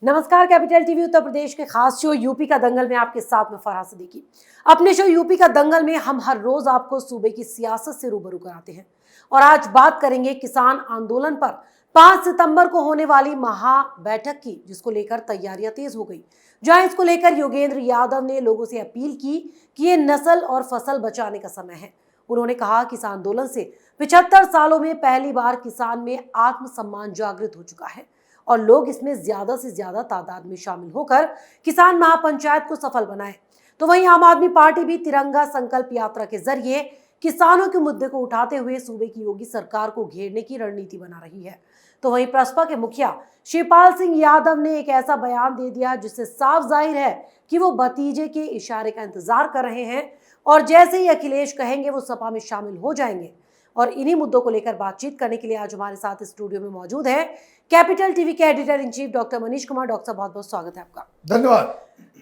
नमस्कार, capital TV Uttar Pradesh के खास शो यूपी का दंगल में आपके साथ में फरहाद सिद्दीकी। अपने शो यूपी का दंगल में हम हर रोज आपको सूबे की सियासत से रूबरू कराते हैं और आज बात करेंगे किसान आंदोलन पर 5 सितंबर को होने वाली महा बैठक की, जिसको लेकर तैयारियां तेज हो गई। जहां इसको लेकर योगेंद्र यादव ने लोगों से अपील की कि ये नस्ल और फसल बचाने का समय है। उन्होंने कहा कि इस आंदोलन से 75 सालों में पहली बार किसान में आत्मसम्मान जागृत हो चुका है और लोग इसमें ज्यादा से ज्यादा तादाद में शामिल होकर किसान महापंचायत को सफल बनाए। तो वहीं आम आदमी पार्टी भी तिरंगा संकल्प यात्रा के जरिए किसानों के मुद्दे को उठाते हुए सूबे की योगी सरकार को घेरने की रणनीति बना रही है। तो वहीं प्रसपा के मुखिया शिवपाल सिंह यादव ने एक ऐसा बयान दे दिया जिससे साफ जाहिर है कि वो भतीजे के इशारे का इंतजार कर रहे हैं और जैसे ही अखिलेश कहेंगे वो सपा में शामिल हो जाएंगे। और इन्हीं मुद्दों को लेकर बातचीत करने के लिए आज हमारे साथ स्टूडियो में मौजूद है कैपिटल टीवी के editor in chief doctor Manish Kumar. Doctor साहब, बहुत बहुत स्वागत है आपका। धन्यवाद।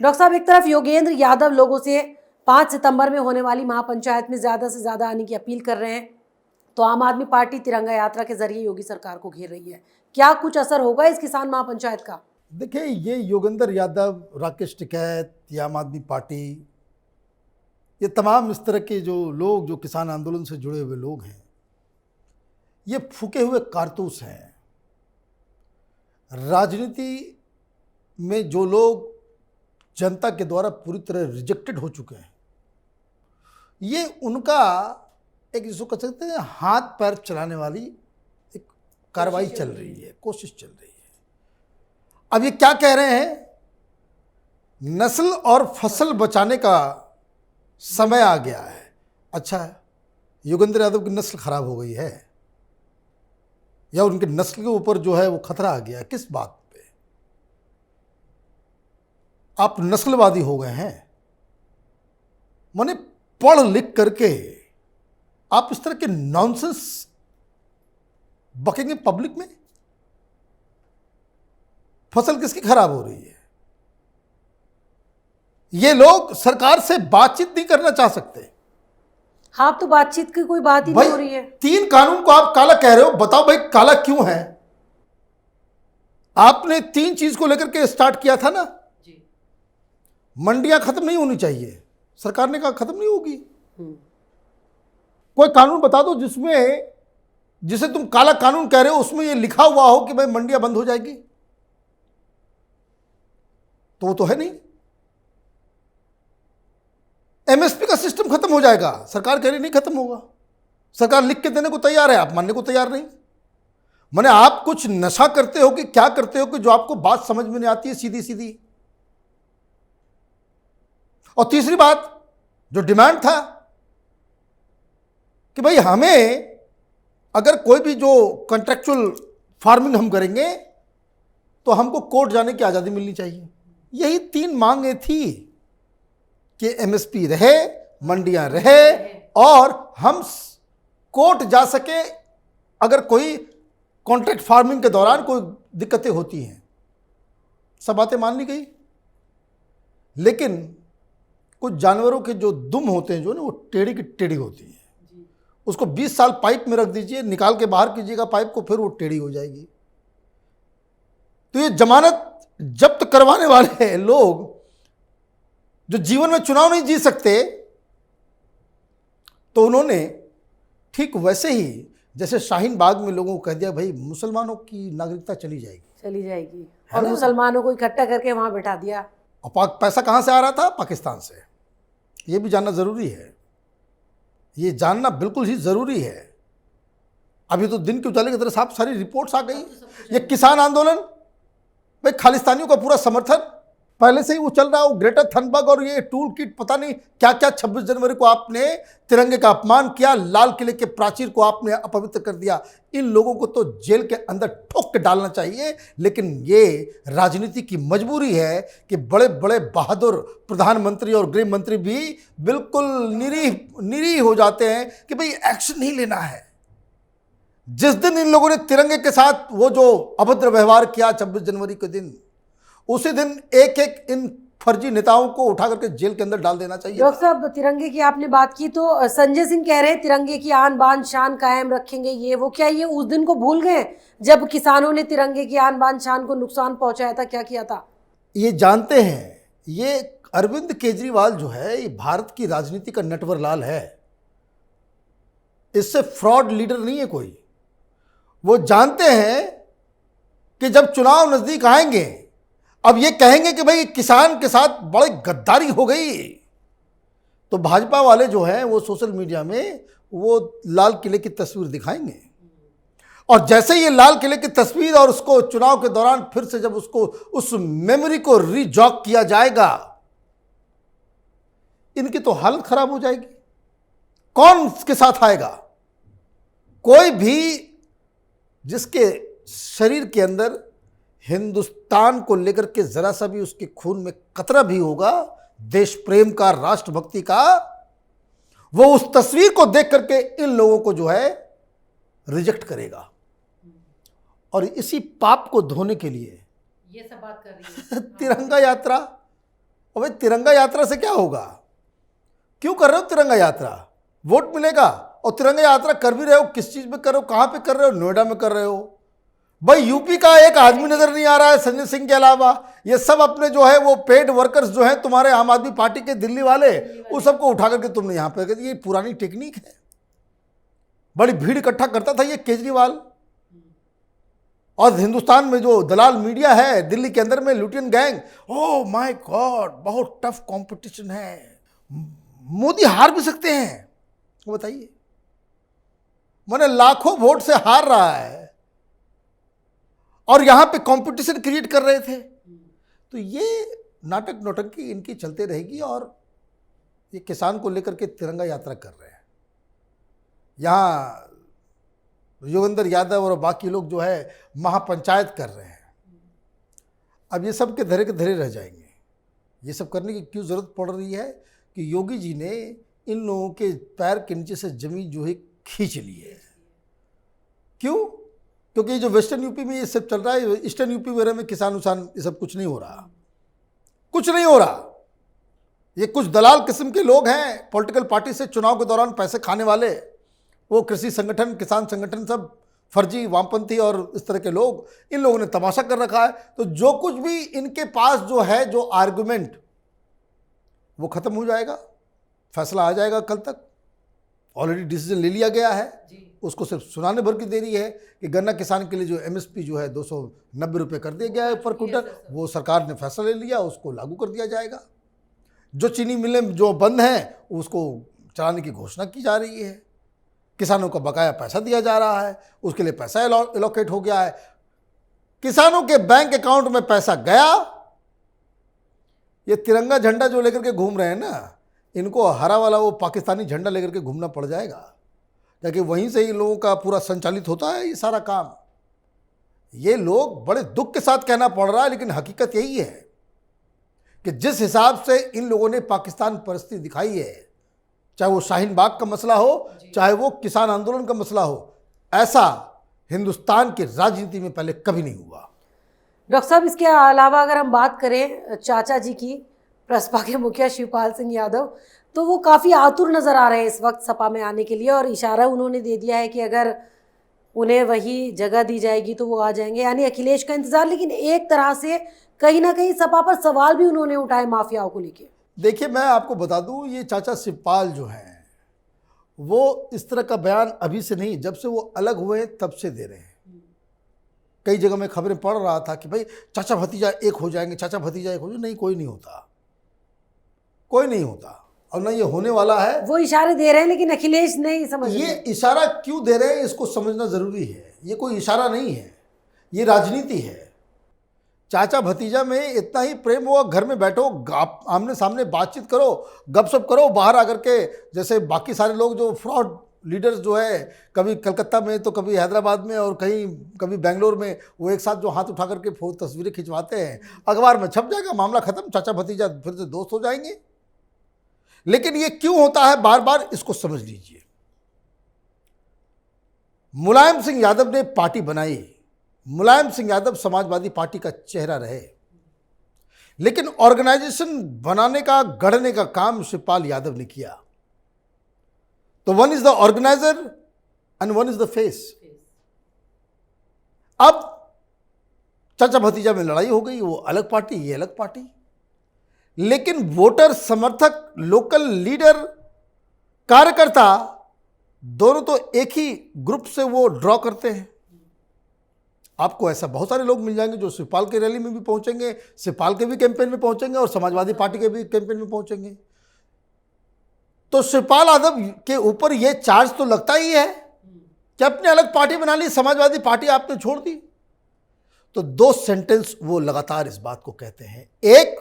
डॉक्टर साहब, एक तरफ योगेंद्र यादव लोगों से 5 सितंबर में होने वाली महापंचायत में ज्यादा से ज्यादा आने की अपील कर रहे हैं, तो आम आदमी पार्टी तिरंगा यात्रा के जरिए योगी सरकार को घेर रही है। क्या कुछ असर होगा इस किसान महापंचायत का? देखिए, ये योगेंद्र यादव, राकेश टिकैत, या आम आदमी पार्टी, ये तमाम इस तरह के जो लोग जो किसान आंदोलन से जुड़े हुए लोग हैं, ये फूके हुए कारतूस हैं। राजनीति में जो लोग जनता के द्वारा पूरी तरह रिजेक्टेड हो चुके हैं, ये उनका एक, जिसको कह सकते हैं, हाथ पैर चलाने वाली एक कार्रवाई चल रही है, कोशिश चल रही है। अब ये क्या कह रहे हैं, नस्ल और फसल बचाने का समय आ गया है। अच्छा, योगेंद्र यादव की नस्ल खराब हो गई है या उनके नस्ल के ऊपर जो है वो खतरा आ गया है? किस बात पे आप नस्लवादी हो गए हैं? माने पढ़ लिख करके आप इस तरह के नॉनसेंस बकेंगे पब्लिक में? फसल किसकी खराब हो रही है? ये लोग सरकार से बातचीत नहीं करना चाह सकते। हाँ, तो बातचीत की कोई बात ही नहीं हो रही है। 3 कानून को आप काला कह रहे हो, बताओ भाई काला क्यों है? आपने 3 चीज को लेकर के स्टार्ट किया था ना जी। मंडियां खत्म नहीं होनी चाहिए, सरकार ने कहा खत्म नहीं होगी। कोई कानून बता दो जिसमें, जिसे तुम काला कानून कह रहे हो, उसमें ये लिखा हुआ हो कि भाई मंडियां बंद हो जाएगी। तो वो तो है नहीं। एमएसपी का सिस्टम खत्म हो जाएगा, सरकार कह रही नहीं खत्म होगा। सरकार लिख के देने को तैयार है, आप मानने को तैयार नहीं। माने आप कुछ नशा करते हो कि क्या करते हो कि जो आपको बात समझ में नहीं आती है सीधी सीधी। और तीसरी बात, जो डिमांड था कि भाई हमें अगर कोई भी जो कॉन्ट्रेक्चुअल फार्मिंग हम करेंगे तो हमको कोर्ट जाने की आज़ादी मिलनी चाहिए। यही 3 मांगें थी कि एमएसपी रहे, मंडियां रहे और हम कोर्ट जा सके अगर कोई कॉन्ट्रैक्ट फार्मिंग के दौरान कोई दिक्कतें होती हैं। सब बातें मान ली गई, लेकिन कुछ जानवरों के जो दुम होते हैं, जो ना, वो टेढ़ी की टेढ़ी होती है। उसको 20 साल पाइप में रख दीजिए, निकाल के बाहर कीजिएगा पाइप को, फिर वो टेढ़ी हो जाएगी। तो ये जमानत जब्त करवाने वाले लोग जो जीवन में चुनाव नहीं जी सकते, तो उन्होंने ठीक वैसे ही जैसे शाहीन बाग में लोगों को कह दिया भाई मुसलमानों की नागरिकता चली जाएगी और मुसलमानों को इकट्ठा करके वहां बैठा दिया। और पैसा कहां से आ रहा था? पाकिस्तान से। ये भी जानना जरूरी है, ये जानना बिल्कुल ही जरूरी है। अभी तो दिन के उजाले की तरह साफ सारी रिपोर्ट्स आ गई। ये किसान आंदोलन, भाई खालिस्तानियों का पूरा समर्थन पहले से ही वो चल रहा है। वो ग्रेटर थनबर्ग और ये टूल किट, पता नहीं क्या क्या, 26 जनवरी को आपने तिरंगे का अपमान किया, लाल किले के प्राचीर को आपने अपवित्र कर दिया। इन लोगों को तो जेल के अंदर ठोक के डालना चाहिए, लेकिन ये राजनीति की मजबूरी है कि बड़े बड़े बहादुर प्रधानमंत्री और गृह मंत्री भी बिल्कुल निरीह हो जाते हैं कि भाई एक्शन नहीं लेना है। जिस दिन इन लोगों ने तिरंगे के साथ वो जो अभद्र व्यवहार किया 26 जनवरी के दिन, उसी दिन एक एक इन फर्जी नेताओं को उठा करके जेल के अंदर डाल देना चाहिए। डॉक्टर साहब, तिरंगे की आपने बात की तो संजय सिंह कह रहे हैं तिरंगे की आन बान शान कायम रखेंगे, ये वो। क्या ये उस दिन को भूल गए जब किसानों ने तिरंगे की आन बान शान को नुकसान पहुंचाया था, क्या किया था? ये जानते हैं, ये अरविंद केजरीवाल जो है ये भारत की राजनीति का नटवरलाल है, इससे फ्रॉड लीडर नहीं है कोई। वो जानते हैं कि जब चुनाव नजदीक आएंगे, अब ये कहेंगे कि भाई किसान के साथ बड़ी गद्दारी हो गई, तो भाजपा वाले जो हैं वो सोशल मीडिया में वो लाल किले की तस्वीर दिखाएंगे, और जैसे ये लाल किले की तस्वीर और उसको चुनाव के दौरान फिर से जब उसको उस मेमोरी को रीजॉक किया जाएगा, इनकी तो हालत खराब हो जाएगी। कौन इसके साथ आएगा? कोई भी जिसके शरीर के अंदर हिंदुस्तान को लेकर के जरा सा भी उसके खून में कतरा भी होगा देश प्रेम का, राष्ट्रभक्ति का, वो उस तस्वीर को देख करके इन लोगों को जो है रिजेक्ट करेगा। और इसी पाप को धोने के लिए ये सब बात कर रही है तिरंगा यात्रा। और भाई तिरंगा यात्रा से क्या होगा? क्यों कर रहे हो तिरंगा यात्रा? वोट मिलेगा। और तिरंगा यात्रा कर भी रहे हो, किस चीज में कर रहे हो, कहां पे कर रहे हो? नोएडा में कर रहे हो। भाई यूपी का एक आदमी नजर नहीं आ रहा है संजय सिंह के अलावा। ये सब अपने जो है वो पेड वर्कर्स जो है तुम्हारे आम आदमी पार्टी के दिल्ली वाले, उस सबको उठा करके तुमने यहां पे, ये पुरानी टेक्निक है। बड़ी भीड़ इकट्ठा करता था ये केजरीवाल। और हिंदुस्तान में जो दलाल मीडिया है दिल्ली के अंदर में, Lutyens gang, oh my god, बहुत टफ कंपटीशन है, मोदी हार भी सकते हैं। वो बताइए, मैंने लाखों वोट से हार रहा है और यहां पे कंपटीशन क्रिएट कर रहे थे। तो ये नाटक नौटंकी इनकी चलते रहेगी। और ये किसान को लेकर के तिरंगा यात्रा कर रहे हैं। यहां योगेंद्र यादव और बाकी लोग जो है महापंचायत कर रहे हैं। अब ये सब के धरे रह जाएंगे। ये सब करने की क्यों ज़रूरत पड़ रही है कि योगी जी ने इन लोगों के पैर के नीचे से जमीन जो है खींच ली है। क्यों? क्योंकि जो वेस्टर्न यूपी में ये सब चल रहा है, ईस्टर्न यूपी वगैरह में किसान उसान ये सब कुछ नहीं हो रहा, कुछ नहीं हो रहा। ये कुछ दलाल किस्म के लोग हैं पॉलिटिकल पार्टी से चुनाव के दौरान पैसे खाने वाले, वो कृषि संगठन, किसान संगठन, सब फर्जी वामपंथी और इस तरह के लोग, इन लोगों ने तमाशा कर रखा है। तो जो कुछ भी इनके पास जो है, जो आर्गुमेंट, वो खत्म हो जाएगा, फैसला आ जाएगा कल तक। ऑलरेडी डिसीजन ले लिया गया है, उसको सिर्फ सुनाने भर की देरी है कि गन्ना किसान के लिए जो एमएसपी जो है 290 रुपये कर दिया गया है पर क्विंटल, वो सरकार ने फैसला ले लिया, उसको लागू कर दिया जाएगा। जो चीनी मिलें जो बंद हैं उसको चलाने की घोषणा की जा रही है। किसानों को बकाया पैसा दिया जा रहा है, उसके लिए पैसा एलोकेट हो गया है। किसानों के बैंक अकाउंट में पैसा गया। ये तिरंगा झंडा जो लेकर के घूम रहे हैं ना, इनको हरा वाला वो पाकिस्तानी झंडा लेकर के घूमना पड़ जाएगा, ताकि वहीं से इन लोगों का पूरा संचालित होता है ये सारा काम। ये लोग बड़े दुख के साथ कहना पड़ रहा है, लेकिन हकीकत यही है कि जिस हिसाब से इन लोगों ने पाकिस्तान परिस्थिति दिखाई है, चाहे वो शाहीन बाग का मसला हो, चाहे वो किसान आंदोलन का मसला हो, ऐसा हिंदुस्तान की राजनीति में पहले कभी नहीं हुआ। डॉक्टर साहब, इसके अलावा अगर हम बात करें चाचा जी की, प्रसपा के मुखिया शिवपाल सिंह यादव, तो वो काफ़ी आतुर नज़र आ रहे हैं इस वक्त सपा में आने के लिए, और इशारा उन्होंने दे दिया है कि अगर उन्हें वही जगह दी जाएगी तो वो आ जाएंगे, यानी अखिलेश का इंतज़ार। लेकिन एक तरह से कहीं ना कहीं सपा पर सवाल भी उन्होंने उठाए माफियाओं को लेकर। देखिए, मैं आपको बता दूं, ये चाचा शिवपाल जो हैं वो इस तरह का बयान अभी से नहीं, जब से वो अलग हुए तब से दे रहे हैं। कई जगह में खबरें पढ़ रहा था कि भाई चाचा भतीजा एक हो जाएंगे, चाचा भतीजा एक हो जाएंगे। नहीं, कोई नहीं होता, कोई नहीं होता, और ना ये होने वाला है। वो इशारे दे रहे हैं, लेकिन अखिलेश नहीं समझ रहे। ये इशारा क्यों दे रहे हैं इसको समझना जरूरी है। ये कोई इशारा नहीं है, ये राजनीति है। चाचा भतीजा में इतना ही प्रेम हुआ, घर में बैठो, आमने सामने बातचीत करो, गपशप करो। बाहर आकर के जैसे बाकी सारे लोग जो फ्रॉड लीडर्स जो है, कभी कलकत्ता में तो कभी हैदराबाद में और कभी बेंगलोर में, वो एक साथ जो हाथ उठा करके तस्वीरें खिंचवाते हैं, अखबार में छप जाएगा, मामला खत्म, चाचा भतीजा फिर से दोस्त हो जाएंगे। लेकिन ये क्यों होता है बार बार, इसको समझ लीजिए। मुलायम सिंह यादव ने पार्टी बनाई, मुलायम सिंह यादव समाजवादी पार्टी का चेहरा रहे। लेकिन ऑर्गेनाइजेशन बनाने का, गढ़ने का काम शिवपाल यादव ने किया। तो one is the organiser and one is the face. अब चाचा भतीजा में लड़ाई हो गई, वो अलग पार्टी, ये अलग पार्टी, लेकिन वोटर, समर्थक, लोकल लीडर, कार्यकर्ता दोनों तो एक ही ग्रुप से वो ड्रॉ करते हैं। आपको ऐसा बहुत सारे लोग मिल जाएंगे जो शिवपाल के रैली में भी पहुंचेंगे, शिवपाल के भी कैंपेन में पहुंचेंगे और समाजवादी पार्टी के भी कैंपेन में पहुंचेंगे। तो शिवपाल यादव के ऊपर ये चार्ज तो लगता ही है कि आपने अलग पार्टी बना ली, समाजवादी पार्टी आपने छोड़ दी। तो 2 सेंटेंस वो लगातार इस बात को कहते हैं। एक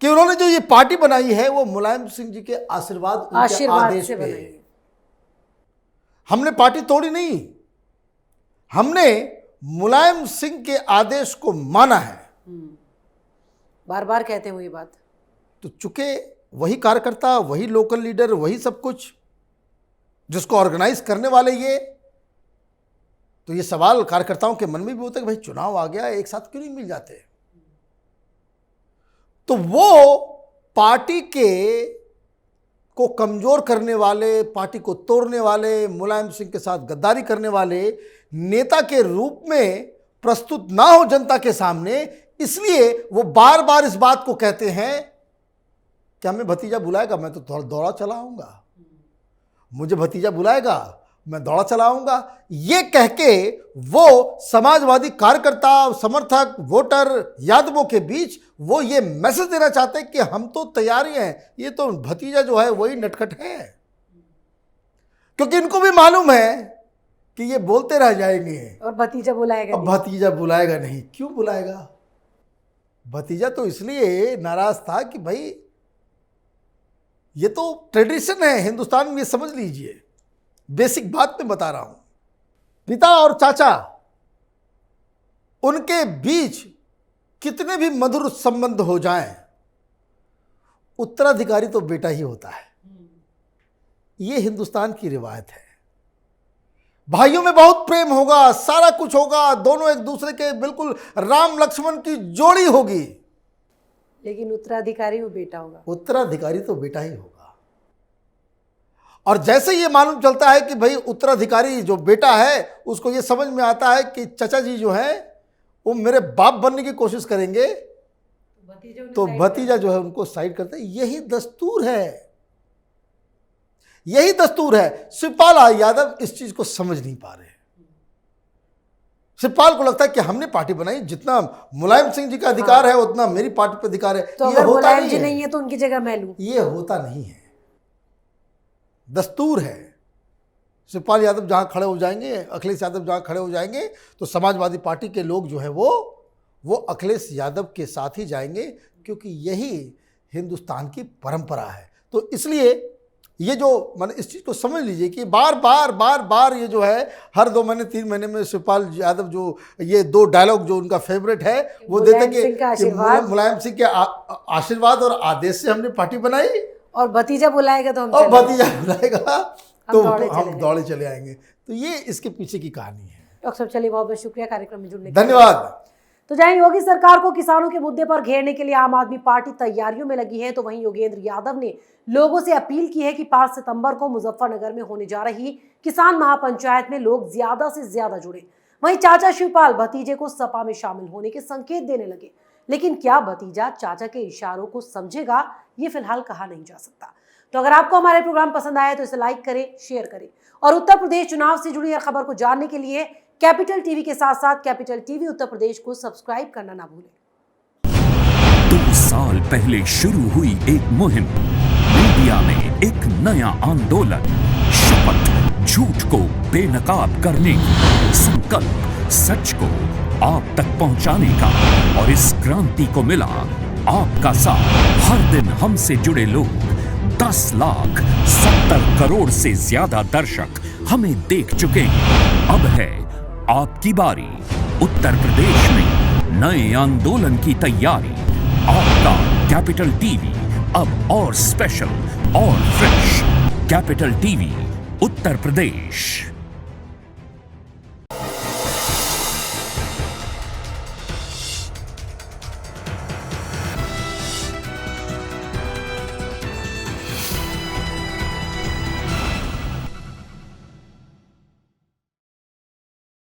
कि उन्होंने जो ये पार्टी बनाई है वो मुलायम सिंह जी के आशीर्वाद, उनके आदेश पे। हमने पार्टी तोड़ी नहीं, हमने मुलायम सिंह के आदेश को माना है। बार बार कहते हैं वो ये बात। तो चूंकि वही कार्यकर्ता, वही लोकल लीडर, वही सब कुछ, जिसको ऑर्गेनाइज करने वाले ये, तो ये सवाल कार्यकर्ताओं के मन में भी होता है कि भाई चुनाव आ गया, एक साथ क्यों नहीं मिल जाते। तो वो पार्टी को कमजोर करने वाले, पार्टी को तोड़ने वाले, मुलायम सिंह के साथ गद्दारी करने वाले नेता के रूप में प्रस्तुत ना हो जनता के सामने, इसलिए वो बार बार इस बात को कहते हैं कि हमें भतीजा बुलाएगा मैं तो दौड़ा चला आऊंगा, मुझे भतीजा बुलाएगा मैं दौड़ा चला आऊंगा। ये कह के वो समाजवादी कार्यकर्ता, समर्थक, वोटर, यादवों के बीच वो ये मैसेज देना चाहते हैं कि हम तो तैयार ही हैं, ये तो भतीजा जो है वही नटखट है। क्योंकि इनको भी मालूम है कि ये बोलते रह जाएंगे और भतीजा बुलाएगा नहीं। भतीजा बुलाएगा नहीं। क्यों बुलाएगा? भतीजा तो इसलिए नाराज था कि भाई ये तो ट्रेडिशन है हिंदुस्तान में, ये समझ लीजिए, बेसिक बात मैं बता रहा हूं। पिता और चाचा, उनके बीच कितने भी मधुर संबंध हो जाएं, उत्तराधिकारी तो बेटा ही होता है। ये हिंदुस्तान की रिवायत है। भाइयों में बहुत प्रेम होगा, सारा कुछ होगा, दोनों एक दूसरे के बिल्कुल राम लक्ष्मण की जोड़ी होगी, लेकिन उत्तराधिकारी वो बेटा होगा। उत्तराधिकारी तो बेटा ही होगा। और जैसे ये मालूम चलता है कि भाई उत्तराधिकारी जो बेटा है, उसको ये समझ में आता है कि चचा जी जो है वो मेरे बाप बनने की कोशिश करेंगे, तो भतीजा जो है उनको साइड करते हैं। यही दस्तूर है, यही दस्तूर है। शिवपाल यादव इस चीज को समझ नहीं पा रहे। शिवपाल को लगता है कि हमने पार्टी बनाई, जितना मुलायम सिंह जी का अधिकार है उतना मेरी पार्टी पे अधिकार है। तो अगर मुलायम जी नहीं है तो उनकी जगह मैं लूं, ये होता नहीं है, दस्तूर है। शिवपाल यादव जहां खड़े हो जाएंगे, अखिलेश यादव जहां खड़े हो जाएंगे, तो समाजवादी पार्टी के लोग जो है वो अखिलेश यादव के साथ ही जाएंगे, क्योंकि यही हिंदुस्तान की परंपरा है। तो इसलिए ये जो मैंने इस चीज़ को समझ लीजिए कि बार बार ये जो है हर 2 महीने 3 महीने में शिवपाल यादव जो ये 2 डायलॉग जो उनका फेवरेट है वो देते कि मुलायम सिंह के आशीर्वाद और आदेश से हमने पार्टी बनाई, और भतीजा बुलाएगा तो हम दौड़े चले आएंगे। तो ये इसके पीछे की कहानी है। डॉक्टर साहब चलिए, बहुत बहुत शुक्रिया कार्यक्रम में जुड़ने के लिए। धन्यवाद। तो जहां योगी सरकार को किसानों के मुद्दे पर घेरने के लिए आम आदमी पार्टी तैयारियों में लगी है, तो वहीं योगेंद्र यादव ने लोगों से अपील की है कि 5 सितंबर को मुजफ्फरनगर में होने जा रही किसान महापंचायत में लोग ज्यादा से ज्यादा जुड़े। वहीं चाचा शिवपाल भतीजे को सपा में शामिल होने के संकेत देने लगे, लेकिन क्या भतीजा चाचा के इशारों को समझेगा, ये फिलहाल कहा नहीं जा सकता। तो अगर आपको हमारे प्रोग्राम पसंद आए तो इसे लाइक करें, शेयर करें, और उत्तर प्रदेश चुनाव से जुड़ी हर खबर को जानने के लिए कैपिटल टीवी के साथ साथ कैपिटल टीवी उत्तर प्रदेश को सब्सक्राइब करना ना भूलें। 2 साल पहले शुरू हुई एक मुहिम, मीडिया में एक नया आंदोलन, शपथ झूठ को बेनकाब करने, संकल्प सच को आप तक पहुंचाने का, और इस क्रांति को मिला आपका साथ। हर दिन हमसे जुड़े लोग, 10,70 करोड़ से ज्यादा दर्शक हमें देख चुके हैं। अब है आपकी बारी। उत्तर प्रदेश में नए आंदोलन की तैयारी। आपका कैपिटल टीवी अब और स्पेशल और fresh. Capital TV Uttar Pradesh.